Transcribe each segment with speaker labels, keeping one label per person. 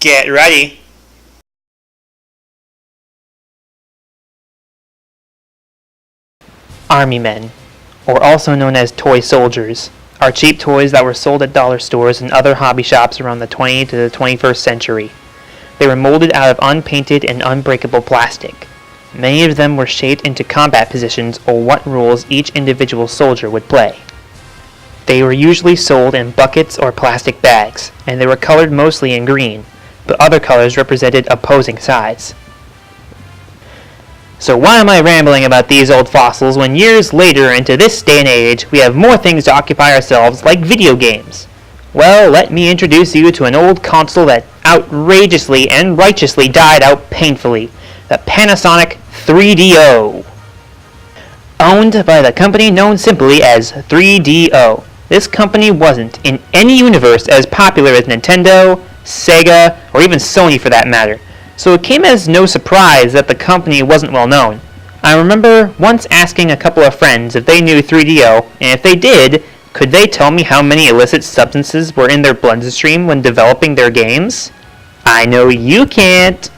Speaker 1: Get ready. Army men, or also known as toy soldiers, are cheap toys that were sold at dollar stores and other hobby shops around the 20th to the 21st century. They were molded out of unpainted and unbreakable plastic. Many of them were shaped into combat positions or what roles each individual soldier would play. They were usually sold in buckets or plastic bags, and they were colored mostly in green, but other colors represented opposing sides. So why am I rambling about these old fossils when years later into this day and age we have more things to occupy ourselves like video games? Well, let me introduce you to an old console that outrageously and righteously died out painfully, the Panasonic 3DO. Owned by the company known simply as 3DO, this company wasn't, in any universe, as popular as Nintendo, Sega, or even Sony for that matter, so it came as no surprise that the company wasn't well known. I remember once asking a couple of friends if they knew 3DO, and if they did, could they tell me how many illicit substances were in their bloodstream when developing their games? I know you can't!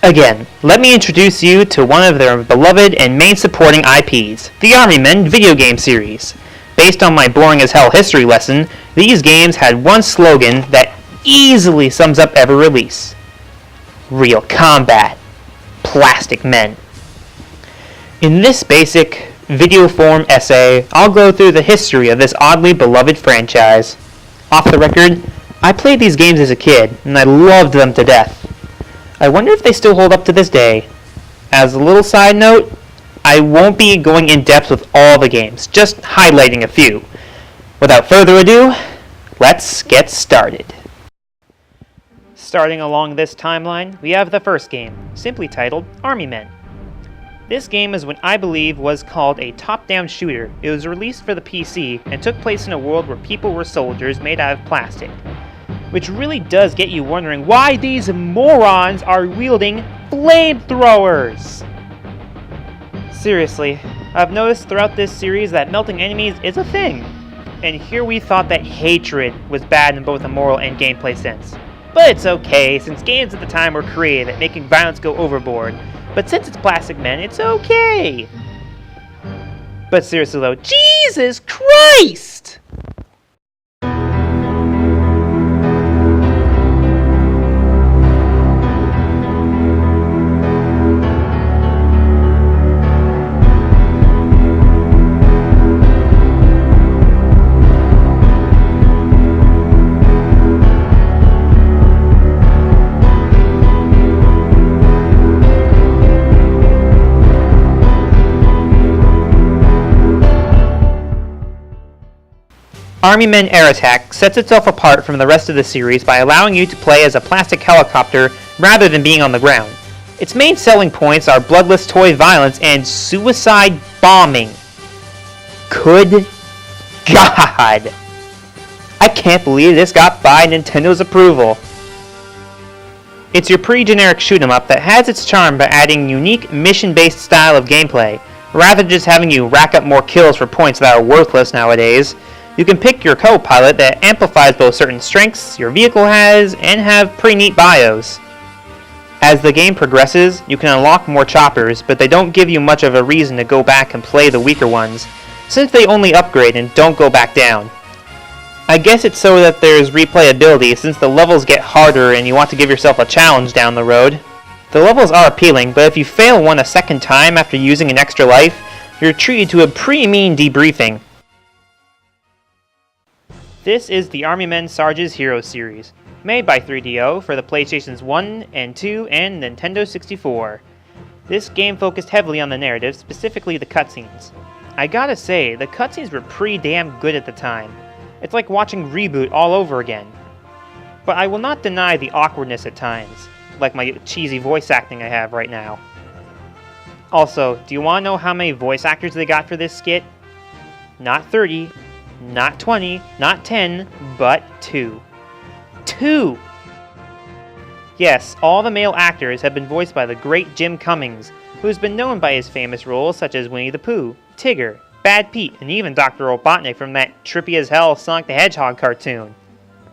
Speaker 1: Again, let me introduce you to one of their beloved and main supporting IPs, the Army Men video game series. Based on my boring as hell history lesson, these games had one slogan that easily sums up every release. Real combat. Plastic men. In this basic, video form essay, I'll go through the history of this oddly beloved franchise. Off the record, I played these games as a kid, and I loved them to death. I wonder if they still hold up to this day. As a little side note, I won't be going in depth with all the games, just highlighting a few. Without further ado, let's get started. Starting along this timeline, we have the first game, simply titled Army Men. This game is what I believe was called a top-down shooter. It was released for the PC and took place in a world where people were soldiers made out of plastic. Which really does get you wondering why these morons are wielding flamethrowers! Seriously, I've noticed throughout this series that melting enemies is a thing. And here we thought that hatred was bad in both a moral and gameplay sense. But it's okay, since games at the time were creative at making violence go overboard. But since it's plastic men, it's okay! But seriously though, Jesus Christ! Army Men Air Attack sets itself apart from the rest of the series by allowing you to play as a plastic helicopter rather than being on the ground. Its main selling points are bloodless toy violence and suicide bombing. Good God! I can't believe this got by Nintendo's approval. It's your pretty generic shoot 'em up that has its charm by adding unique mission-based style of gameplay, rather than just having you rack up more kills for points that are worthless nowadays. You can pick your co-pilot that amplifies both certain strengths your vehicle has and have pretty neat bios. As the game progresses, you can unlock more choppers, but they don't give you much of a reason to go back and play the weaker ones, since they only upgrade and don't go back down. I guess it's so that there's replayability since the levels get harder and you want to give yourself a challenge down the road. The levels are appealing, but if you fail one a second time after using an extra life, you're treated to a pretty mean debriefing. This is the Army Men Sarge's Hero series, made by 3DO for the PlayStations 1 and 2 and Nintendo 64. This game focused heavily on the narrative, specifically the cutscenes. I gotta say, the cutscenes were pretty damn good at the time. It's like watching Reboot all over again. But I will not deny the awkwardness at times, like my cheesy voice acting I have right now. Also, do you want to know how many voice actors they got for this skit? Not 30. Not 20, not 10, but 2. 2! Yes, all the male actors have been voiced by the great Jim Cummings, who has been known by his famous roles such as Winnie the Pooh, Tigger, Bad Pete, and even Dr. Robotnik from that trippy as hell Sonic the Hedgehog cartoon.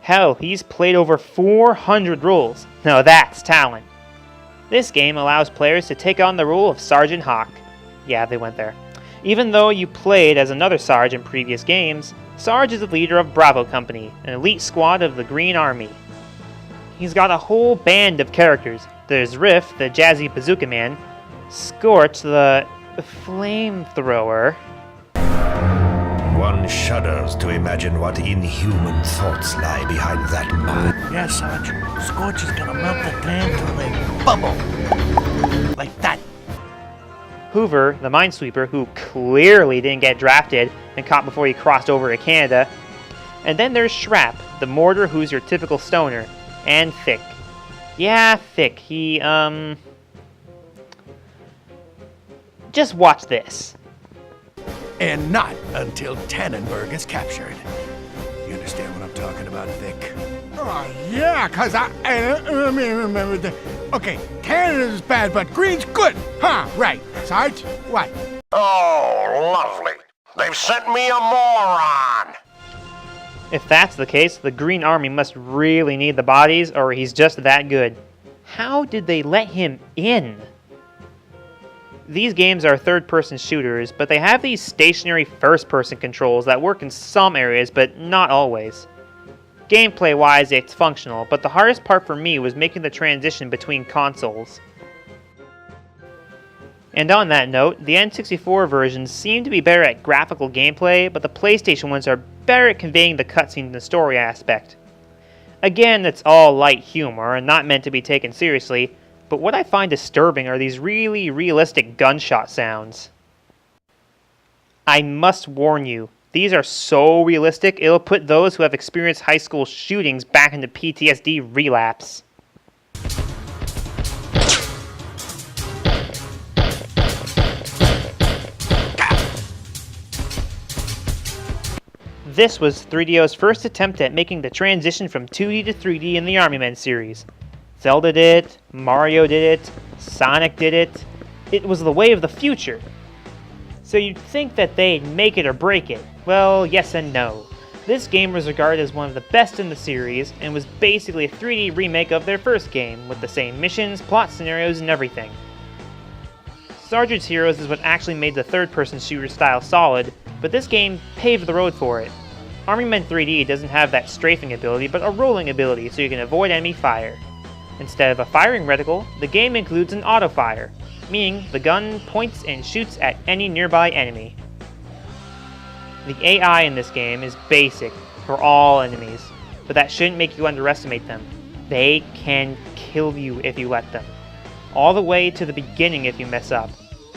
Speaker 1: Hell, he's played over 400 roles. Now that's talent. This game allows players to take on the role of Sergeant Hawk. Yeah, they went there. Even though you played as another Sarge in previous games, Sarge is the leader of Bravo Company, an elite squad of the Green Army. He's got a whole band of characters. There's Riff, the jazzy bazooka man, Scorch, the flamethrower.
Speaker 2: One shudders to imagine what inhuman thoughts lie behind that mind.
Speaker 3: Yeah, Sarge. Scorch is gonna melt the tan till they bubble. Like that.
Speaker 1: Hoover, the minesweeper, who clearly didn't get drafted and caught before he crossed over to Canada. And then there's Shrap, the mortar who's your typical stoner. And Thick. Yeah, Thick. He, just watch this.
Speaker 3: And not until Tannenberg is captured. You understand what I'm talking about, Vic?
Speaker 4: Oh, yeah, because I remember the... Okay, Canada's bad, but Green's good. Huh, right. Sarge, what?
Speaker 2: Oh, lovely. They've sent me a moron.
Speaker 1: If that's the case, the Green Army must really need the bodies, or he's just that good. How did they let him in? These games are third-person shooters, but they have these stationary first-person controls that work in some areas, but not always. Gameplay-wise, it's functional, but the hardest part for me was making the transition between consoles. And on that note, the N64 versions seem to be better at graphical gameplay, but the PlayStation ones are better at conveying the cutscene and the story aspect. Again, it's all light humor and not meant to be taken seriously, but what I find disturbing are these really realistic gunshot sounds. I must warn you, these are so realistic it'll put those who have experienced high school shootings back into PTSD relapse. This was 3DO's first attempt at making the transition from 2D to 3D in the Army Men series. Zelda did it, Mario did it, Sonic did it. It was the way of the future. So you'd think that they'd make it or break it. Well, yes and no. This game was regarded as one of the best in the series, and was basically a 3D remake of their first game, with the same missions, plot scenarios, and everything. Sergeant's Heroes is what actually made the third-person shooter style solid, but this game paved the road for it. Army Men 3D doesn't have that strafing ability, but a rolling ability so you can avoid enemy fire. Instead of a firing reticle, the game includes an auto-fire, meaning the gun points and shoots at any nearby enemy. The AI in this game is basic for all enemies, but that shouldn't make you underestimate them. They can kill you if you let them. All the way to the beginning if you mess up.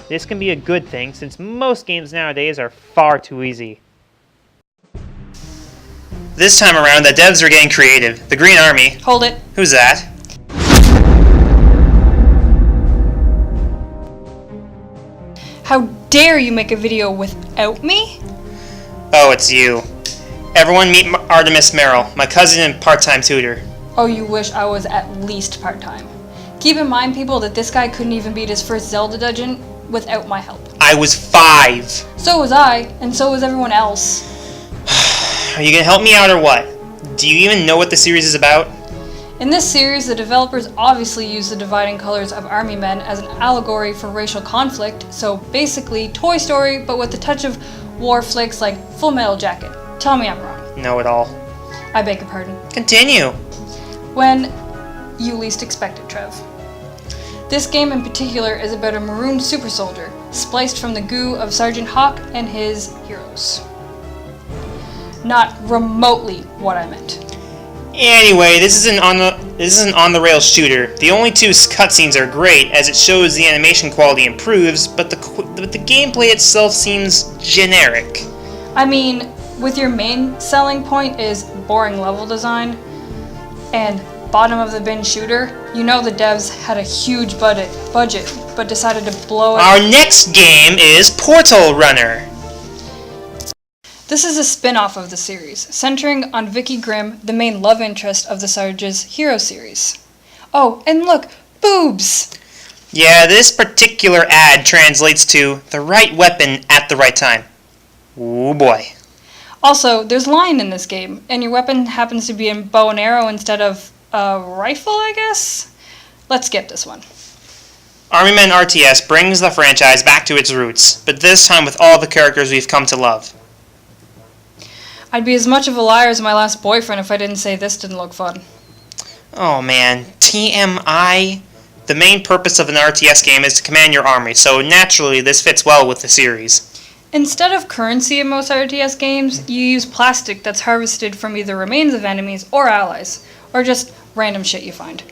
Speaker 1: This can be a good thing since most games nowadays are far too easy. This time around, the devs are getting creative. The Green Army...
Speaker 5: Hold it.
Speaker 1: Who's that?
Speaker 5: How dare you make a video without me?
Speaker 1: Oh, it's you. Everyone meet Artemis Merrill, my cousin and part-time tutor.
Speaker 5: Oh, you wish I was at least part-time. Keep in mind, people, that this guy couldn't even beat his first Zelda dungeon without my help.
Speaker 1: I was 5.
Speaker 5: So was I, and so was everyone else.
Speaker 1: Are you gonna help me out or what? Do you even know what the series is about?
Speaker 5: In this series, the developers obviously use the dividing colors of Army Men as an allegory for racial conflict, so basically Toy Story, but with a touch of war flicks like Full Metal Jacket. Tell me I'm wrong.
Speaker 1: Know it all.
Speaker 5: I beg your pardon.
Speaker 1: Continue.
Speaker 5: When you least expect it, Trev. This game in particular is about a maroon super soldier, spliced from the goo of Sergeant Hawk and his heroes. Not remotely what I meant.
Speaker 1: Anyway, this is an on-the-rails shooter. The only 2 cutscenes are great, as it shows the animation quality improves, but the gameplay itself seems generic.
Speaker 5: I mean, with your main selling point is boring level design, and bottom of the bin shooter, you know the devs had a huge budget, but decided to blow it.
Speaker 1: Our next game is Portal Runner.
Speaker 5: This is a spin-off of the series, centering on Vicky Grimm, the main love interest of the Sarge's Hero series. Oh, and look, boobs!
Speaker 1: Yeah, this particular ad translates to the right weapon at the right time. Ooh boy.
Speaker 5: Also, there's line in this game, and your weapon happens to be a bow and arrow instead of a rifle, I guess? Let's skip this one.
Speaker 1: Army Men RTS brings the franchise back to its roots, but this time with all the characters we've come to love.
Speaker 5: I'd be as much of a liar as my last boyfriend if I didn't say this didn't look fun.
Speaker 1: Oh man, TMI? The main purpose of an RTS game is to command your army, so naturally this fits well with the series.
Speaker 5: Instead of currency in most RTS games, you use plastic that's harvested from either remains of enemies or allies, or just random shit you find.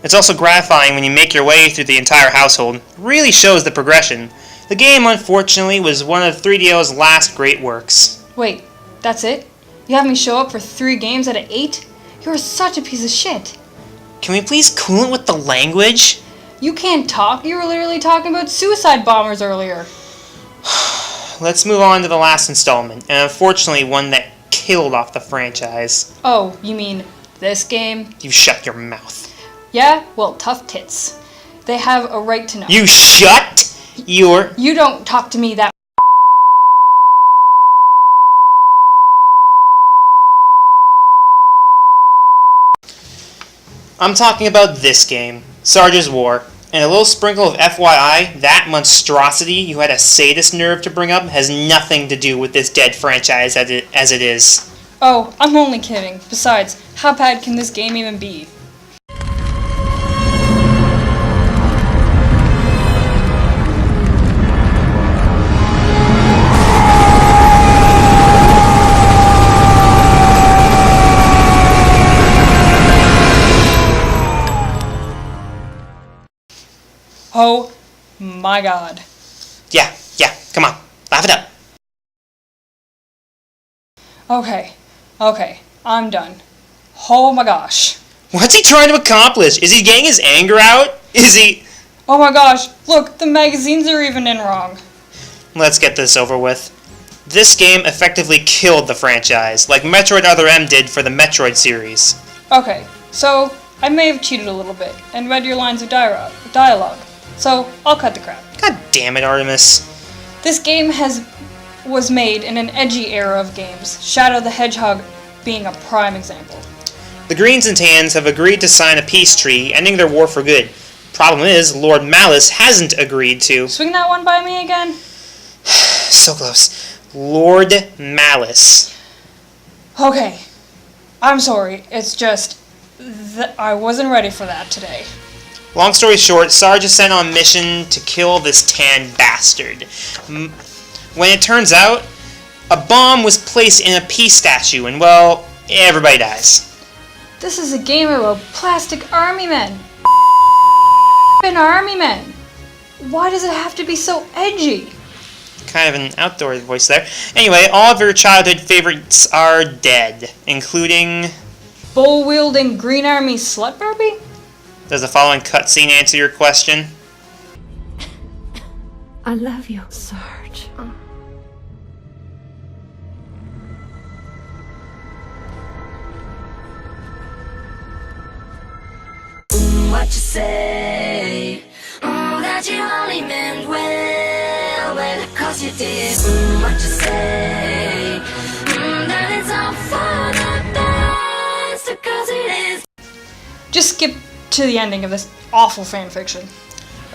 Speaker 1: It's also gratifying when you make your way through the entire household. It really shows the progression. The game, unfortunately, was one of 3DO's last great works.
Speaker 5: Wait, that's it? You have me show up for 3 games out of 8? You're such a piece of shit.
Speaker 1: Can we please cool it with the language?
Speaker 5: You can't talk. You were literally talking about suicide bombers earlier.
Speaker 1: Let's move on to the last installment, and unfortunately one that killed off the franchise.
Speaker 5: Oh, you mean this game?
Speaker 1: You shut your mouth.
Speaker 5: Yeah? Well, tough tits. They have a right to know.
Speaker 1: You shut your...
Speaker 5: You don't talk to me that...
Speaker 1: I'm talking about this game, Sarge's War. And a little sprinkle of FYI, that monstrosity you had a sadist nerve to bring up has nothing to do with this dead franchise as it is.
Speaker 5: Oh, I'm only kidding. Besides, how bad can this game even be? Oh my god.
Speaker 1: Yeah, come on, laugh it up.
Speaker 5: Okay, I'm done. Oh my gosh.
Speaker 1: What's he trying to accomplish? Is he getting his anger out? Is he...
Speaker 5: Oh my gosh, look, the magazines are even in wrong.
Speaker 1: Let's get this over with. This game effectively killed the franchise, like Metroid Other M did for the Metroid series.
Speaker 5: Okay, so I may have cheated a little bit and read your lines of dialogue. So, I'll cut the crap.
Speaker 1: God damn it, Artemis.
Speaker 5: This game was made in an edgy era of games, Shadow the Hedgehog being a prime example.
Speaker 1: The Greens and Tans have agreed to sign a peace treaty, ending their war for good. Problem is, Lord Malice hasn't agreed to.
Speaker 5: Swing that one by me again?
Speaker 1: So close. Lord Malice.
Speaker 5: Okay. I'm sorry, it's just that I wasn't ready for that today.
Speaker 1: Long story short, Sarge is sent on a mission to kill this tan bastard. When it turns out, a bomb was placed in a peace statue, and well, everybody dies.
Speaker 5: This is a game about plastic army men. Army men. Why does it have to be so edgy?
Speaker 1: Kind of an outdoor voice there. Anyway, all of your childhood favorites are dead, including...
Speaker 5: Bull-wielding Green Army slut Barbie?
Speaker 1: Does the following cutscene answer your question?
Speaker 6: I love you, Sarge.
Speaker 7: What you say? That you only meant well, 'cause you did. What you say? That it's all for the best, 'cause it is.
Speaker 5: Just skip to the ending of this awful fanfiction.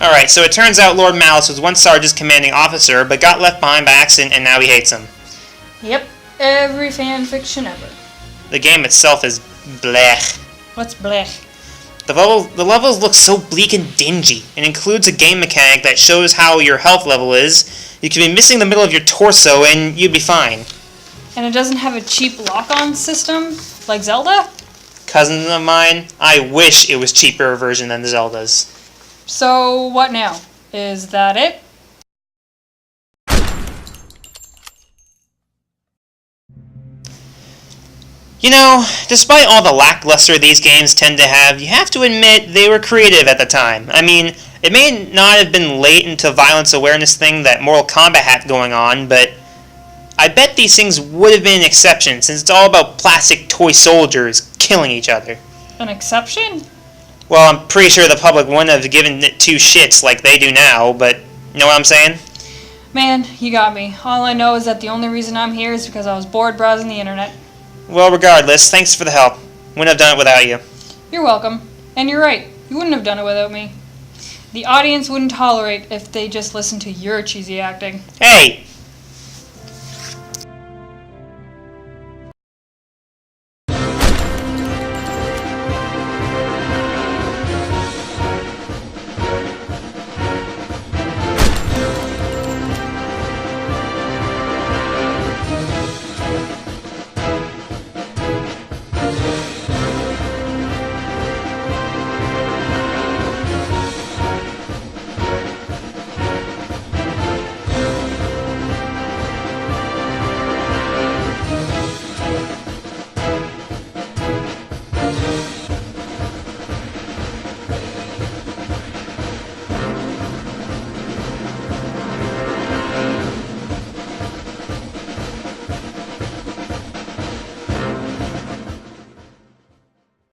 Speaker 1: Alright, so it turns out Lord Malice was once Sarge's commanding officer, but got left behind by accident, and now he hates him.
Speaker 5: Yep, every fanfiction ever.
Speaker 1: The game itself is blech.
Speaker 5: What's blech?
Speaker 1: The levels look so bleak and dingy, and includes a game mechanic that shows how your health level is. You could be missing the middle of your torso, and you'd be fine.
Speaker 5: And it doesn't have a cheap lock-on system, like Zelda?
Speaker 1: Cousins of mine, I wish it was cheaper version than Zelda's.
Speaker 5: So, what now? Is that it?
Speaker 1: You know, despite all the lackluster these games tend to have, you have to admit they were creative at the time. I mean, it may not have been latent to violence awareness thing that Mortal Kombat had going on, but I bet these things would have been an exception, since it's all about plastic toy soldiers killing each other.
Speaker 5: An exception?
Speaker 1: Well, I'm pretty sure the public wouldn't have given it two shits like they do now, but you know what I'm saying?
Speaker 5: Man, you got me. All I know is that the only reason I'm here is because I was bored browsing the internet.
Speaker 1: Well, regardless, thanks for the help. Wouldn't have done it without you.
Speaker 5: You're welcome. And you're right. You wouldn't have done it without me. The audience wouldn't tolerate if they just listened to your cheesy acting.
Speaker 1: Hey,